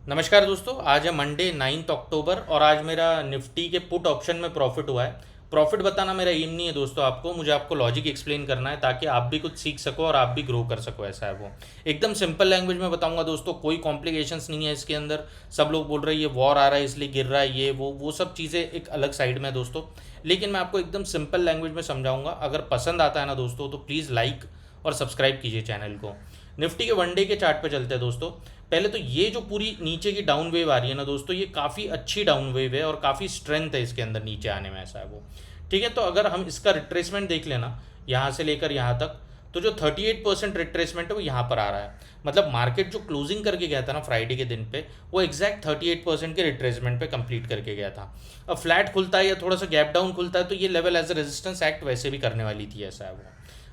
नमस्कार दोस्तों। आज है मंडे 9 अक्टूबर और आज मेरा निफ्टी के पुट ऑप्शन में प्रॉफिट हुआ है। प्रॉफिट बताना मेरा एम नहीं है दोस्तों, मुझे आपको लॉजिक एक्सप्लेन करना है ताकि आप भी कुछ सीख सको और आप भी ग्रो कर सको। ऐसा है वो एकदम सिंपल लैंग्वेज में बताऊंगा दोस्तों, कोई कॉम्प्लिकेशंस नहीं है इसके अंदर। सब लोग बोल रहे हैं ये वॉर आ रहा है इसलिए गिर रहा है, ये वो सब चीज़ें एक अलग साइड में है दोस्तों। लेकिन मैं आपको एकदम सिंपल लैंग्वेज में समझाऊंगा। अगर पसंद आता है ना दोस्तों तो प्लीज़ लाइक और सब्सक्राइब कीजिए चैनल को। निफ्टी के वनडे के चार्ट पे चलते हैं दोस्तों। पहले तो ये जो पूरी नीचे की डाउन वेव आ रही है ना दोस्तों, ये काफ़ी अच्छी डाउन वेव है और काफ़ी स्ट्रेंथ है इसके अंदर नीचे आने में। ऐसा है वो, ठीक है। तो अगर हम इसका रिट्रेसमेंट देख लेना यहाँ से लेकर यहाँ तक, तो जो 38% रिट्रेसमेंट है वो यहाँ पर आ रहा है। मतलब मार्केट जो क्लोजिंग करके गया था ना फ्राइडे के दिन पे, वो एग्जैक्ट 38% के रिट्रेसमेंट पे कंप्लीट करके गया था। अब फ्लैट खुलता है या थोड़ा सा गैप डाउन खुलता है तो ये level as a resistance act वैसे भी करने वाली थी। ऐसा है वो।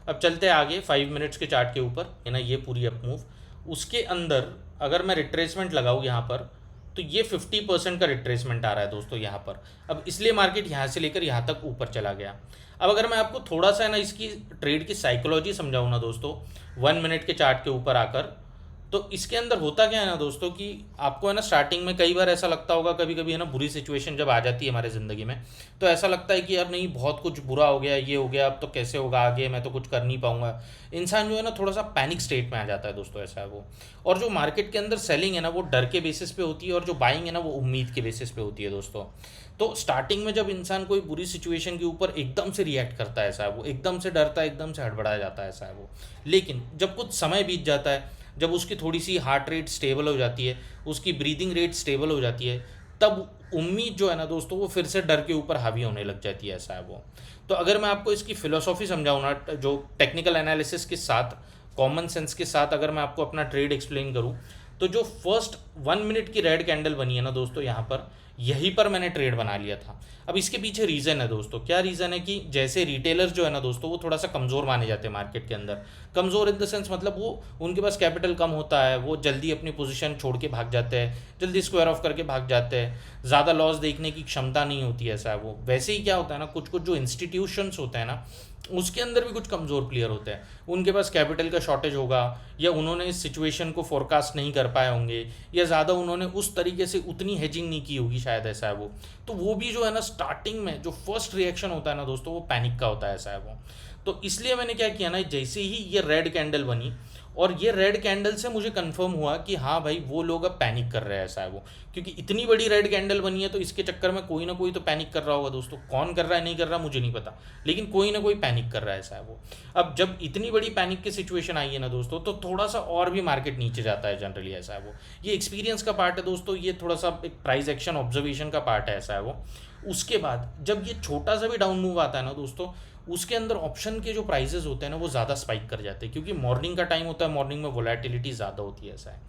अब चलते हैं आगे 5 मिनट्स के चार्ट के ऊपर, है ना, ये पूरी अप मूव। उसके अंदर अगर मैं रिट्रेसमेंट लगाऊँ यहाँ पर, तो ये 50% का रिट्रेसमेंट आ रहा है दोस्तों यहाँ पर। अब इसलिए मार्केट यहाँ से लेकर यहाँ तक ऊपर चला गया। अब अगर मैं आपको थोड़ा सा है ना इसकी ट्रेड की साइकोलॉजी समझाऊँ ना दोस्तों, 1 मिनट के चार्ट के ऊपर आकर, तो इसके अंदर होता क्या है ना दोस्तों कि आपको है ना स्टार्टिंग में कई बार ऐसा लगता होगा, कभी कभी है ना बुरी सिचुएशन जब आ जाती है हमारे ज़िंदगी में, तो ऐसा लगता है कि यार नहीं बहुत कुछ बुरा हो गया, ये हो गया, अब तो कैसे होगा आगे, मैं तो कुछ कर नहीं पाऊंगा। इंसान जो है ना थोड़ा सा पैनिक स्टेट में आ जाता है दोस्तों। ऐसा है वो। और जो मार्केट के अंदर सेलिंग है ना वो डर के बेसिस पे होती है और जो बाइंग है ना वो उम्मीद के बेसिस पे होती है दोस्तों। तो स्टार्टिंग में जब इंसान कोई बुरी सिचुएशन के ऊपर एकदम से रिएक्ट करता है, ऐसा है वो, एकदम से डरता है, एकदम से हड़बड़ा जाता है, ऐसा है वो। लेकिन जब कुछ समय बीत जाता है, जब उसकी थोड़ी सी हार्ट रेट स्टेबल हो जाती है, उसकी ब्रीदिंग रेट स्टेबल हो जाती है, तब उम्मीद जो है ना दोस्तों वो फिर से डर के ऊपर हावी होने लग जाती है। ऐसा है वो। तो अगर मैं आपको इसकी फिलोसॉफी समझाऊँ ना, जो टेक्निकल एनालिसिस के साथ, कॉमन सेंस के साथ अगर मैं आपको अपना ट्रेड एक्सप्लेन करूँ, तो जो फर्स्ट 1 मिनट की रेड कैंडल बनी है ना दोस्तों यहाँ पर, यहीं पर मैंने ट्रेड बना लिया था। अब इसके पीछे रीज़न है दोस्तों। क्या रीज़न है कि जैसे रिटेलर्स जो है ना दोस्तों वो थोड़ा सा कमज़ोर माने जाते हैं मार्केट के अंदर। कमज़ोर इन द सेंस मतलब वो, उनके पास कैपिटल कम होता है, वो जल्दी अपनी पोजीशन छोड़ के भाग जाते हैं, जल्दी स्क्वायर ऑफ करके भाग जाते हैं, ज़्यादा लॉस देखने की क्षमता नहीं होती है। ऐसा है वो। वैसे ही क्या होता है ना, कुछ कुछ जो इंस्टीट्यूशंस होते हैं ना, उसके अंदर भी कुछ कमज़ोर प्लेयर होते हैं। उनके पास कैपिटल का शॉर्टेज होगा, या उन्होंने इस सिचुएशन को फोरकास्ट नहीं कर पाए होंगे, या ज़्यादा उन्होंने उस तरीके से उतनी हेजिंग नहीं की होगी शायद। ऐसा है वो। तो वो भी जो है ना स्टार्टिंग में जो फर्स्ट रिएक्शन होता है ना दोस्तों वो पैनिक का होता है। ऐसा है वो। तो इसलिए मैंने क्या किया ना, जैसे ही ये रेड कैंडल बनी और ये रेड कैंडल से मुझे कंफर्म हुआ कि हाँ भाई वो लोग अब पैनिक कर रहे हैं। ऐसा है वो। क्योंकि इतनी बड़ी रेड कैंडल बनी है तो इसके चक्कर में कोई ना कोई तो पैनिक कर रहा होगा दोस्तों। कौन कर रहा है नहीं कर रहा मुझे नहीं पता, लेकिन कोई ना कोई पैनिक कर रहा है। ऐसा है वो। अब जब इतनी बड़ी पैनिक की सिचुएशन आई है ना दोस्तों, तो थोड़ा सा और भी मार्केट नीचे जाता है जनरली। ऐसा है वो। ये एक्सपीरियंस का पार्ट है दोस्तों, ये थोड़ा सा एक प्राइस एक्शन ऑब्जर्वेशन का पार्ट है। ऐसा है वो। उसके बाद जब ये छोटा सा भी डाउन मूव आता है ना दोस्तों, उसके अंदर ऑप्शन के जो प्राइसेस होते हैं ना वो ज़्यादा स्पाइक कर जाते हैं, क्योंकि मॉर्निंग का टाइम होता है, मॉर्निंग में वोलेटिलिटी ज़्यादा होती है। ऐसा है।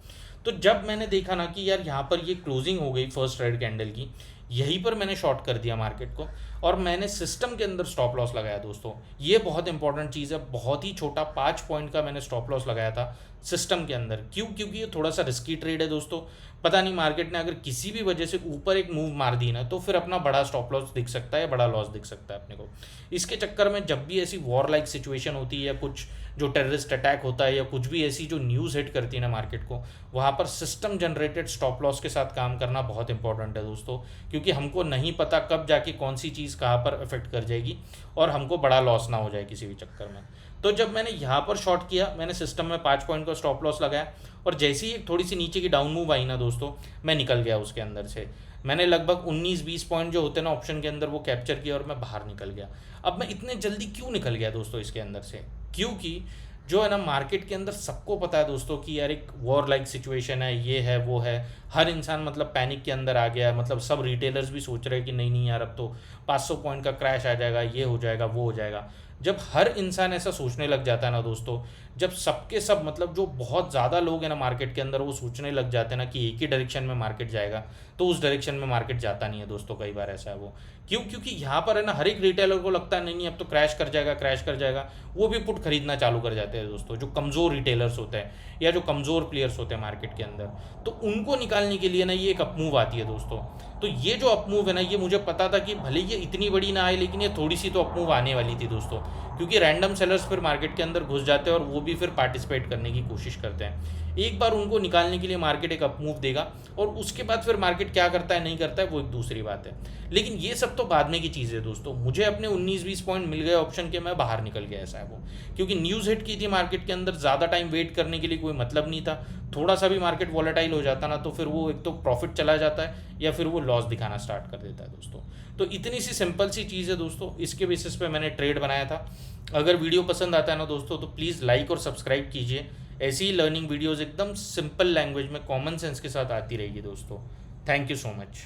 तो जब मैंने देखा ना कि यार यहाँ पर ये क्लोजिंग हो गई फर्स्ट रेड कैंडल की, यहीं पर मैंने शॉर्ट कर दिया मार्केट को और मैंने सिस्टम के अंदर स्टॉप लॉस लगाया दोस्तों। ये बहुत इंपॉर्टेंट चीज़ है, बहुत ही छोटा 5 पॉइंट का मैंने स्टॉप लॉस लगाया था सिस्टम के अंदर। क्यों? क्योंकि ये थोड़ा सा रिस्की ट्रेड है दोस्तों। पता नहीं मार्केट ने अगर किसी भी वजह से ऊपर एक मूव मार दी ना, तो फिर अपना बड़ा स्टॉप लॉस दिख सकता है, बड़ा लॉस दिख सकता है अपने को। इसके चक्कर में जब भी ऐसी वॉर लाइक सिचुएशन होती है, या कुछ जो टेररिस्ट अटैक होता है, या कुछ भी ऐसी जो न्यूज़ हिट करती है ना मार्केट को, वहाँ पर सिस्टम जनरेटेड स्टॉप लॉस के साथ काम करना बहुत इंपॉर्टेंट है दोस्तों। क्योंकि हमको नहीं पता कब जाके कौन सी चीज़ कहाँ पर अफेक्ट कर जाएगी और हमको बड़ा लॉस ना हो जाए किसी भी चक्कर में। तो जब मैंने यहाँ पर शॉर्ट किया, मैंने सिस्टम में 5 पॉइंट का स्टॉप लॉस लगाया, और जैसे ही थोड़ी सी नीचे की डाउन मूव आई ना दोस्तों, मैं निकल गया उसके अंदर से। मैंने लगभग 19-20 पॉइंट जो होते हैं ना ऑप्शन के अंदर वो कैप्चर किया और मैं बाहर निकल गया। अब मैं इतने जल्दी क्यों निकल गया दोस्तों इसके अंदर से? क्योंकि जो है ना मार्केट के अंदर सबको पता है दोस्तों कि यार एक वॉर लाइक सिचुएशन है, ये है वो है। हर इंसान मतलब पैनिक के अंदर आ गया है। मतलब सब रिटेलर्स भी सोच रहे हैं कि नहीं नहीं यार अब तो 500 पॉइंट का क्रैश आ जाएगा, ये हो जाएगा वो हो जाएगा। जब हर इंसान ऐसा सोचने लग जाता है ना दोस्तों, जब सबके सब मतलब जो बहुत ज़्यादा लोग हैं ना मार्केट के अंदर वो सोचने लग जाते हैं ना कि एक ही डायरेक्शन में मार्केट जाएगा, तो उस डायरेक्शन में मार्केट जाता नहीं है दोस्तों। कई बार ऐसा है वो। क्यों? क्योंकि यहाँ पर है ना हर एक रिटेलर को लगता है नहीं नहीं अब तो क्रैश कर जाएगा, क्रैश कर जाएगा। वो भी पुट खरीदना चालू कर जाते हैं दोस्तों, जो कमज़ोर रिटेलर्स होते हैं या जो कमज़ोर प्लेयर्स होते हैं मार्केट के अंदर। तो उनको निकालने के लिए ना ये एक अपमूव आती है दोस्तों। तो ये जो अपमूव है ना, ये मुझे पता था कि भले ये इतनी बड़ी ना आए, लेकिन ये थोड़ी सी तो अपमूव आने वाली थी दोस्तों। क्योंकि रैंडम सेलर्स फिर मार्केट के अंदर घुस जाते हैं और वो भी फिर पार्टिसिपेट करने की कोशिश करते हैं। एक बार उनको निकालने के लिए मार्केट एक अप मूव देगा और उसके बाद फिर मार्केट क्या करता है नहीं करता है वो एक दूसरी बात है। लेकिन ये सब तो बाद में की चीज़ है दोस्तों। मुझे अपने 19-20 पॉइंट मिल गए ऑप्शन के, मैं बाहर निकल गया, ऐसा है वो। क्योंकि न्यूज़ हिट की थी मार्केट के अंदर, ज़्यादा टाइम वेट करने के लिए कोई मतलब नहीं था। थोड़ा सा भी मार्केट वॉलेटाइल हो जाता ना तो फिर वो एक तो प्रॉफिट चला जाता है या फिर वो लॉस दिखाना स्टार्ट कर देता है दोस्तों। तो इतनी सी सिंपल सी चीज़ है दोस्तों, इसके बेसिस पे मैंने ट्रेड बनाया था। अगर वीडियो पसंद आता है ना दोस्तों तो प्लीज़ लाइक और सब्सक्राइब कीजिए। ऐसी ही लर्निंग वीडियोज़ एकदम सिंपल लैंग्वेज में कॉमन सेंस के साथ आती रहेगी दोस्तों। Thank you so much.